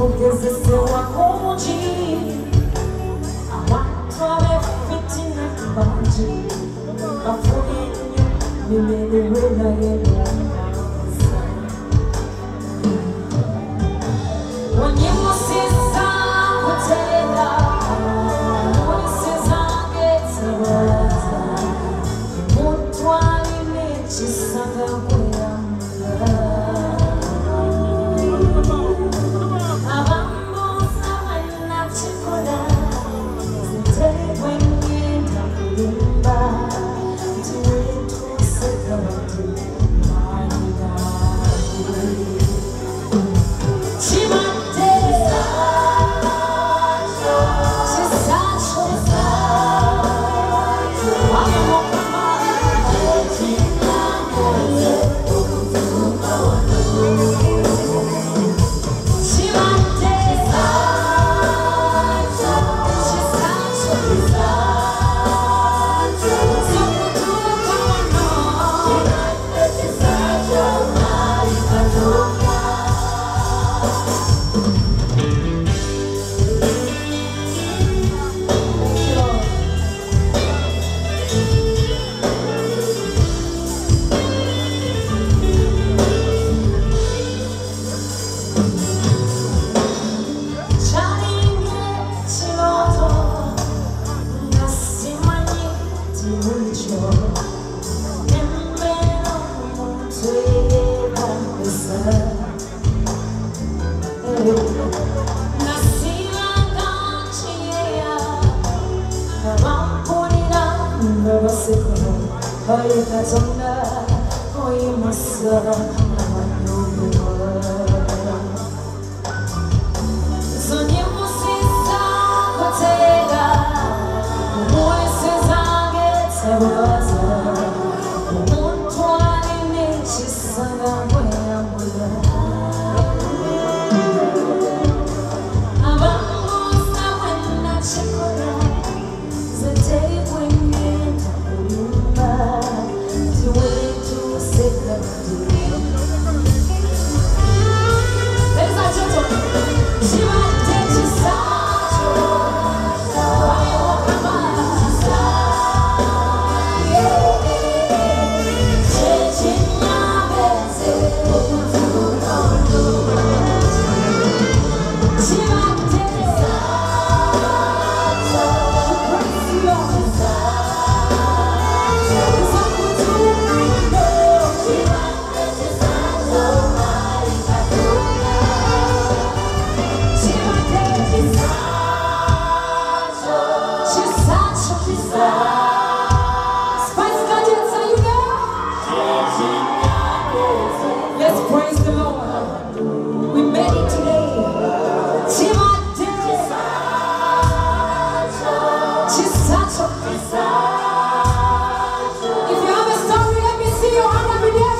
Ongezese wakoji awatwale fitina tubaji bafuni nimeliwela yelo wanyemo sisa kutela sisa getawata mutwali mechisanga kuyamula Hoy kazona, hoy masa, soñemos sisa kutega, mueseza getawaza, muntwali mechisanga mweyamula. Abamusa wena chikora, zete wengeta kuyumba. Let's praise the Lord. We made it today. If you have a story, let me see your hand up in the air.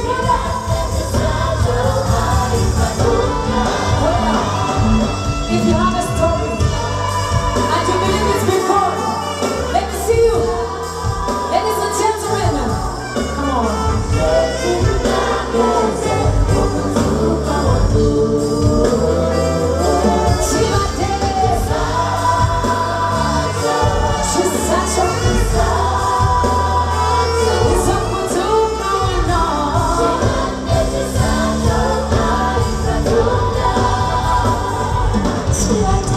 If you have a story and you believe it's been God, let me see you. Ladies and gentlemen, come on. Like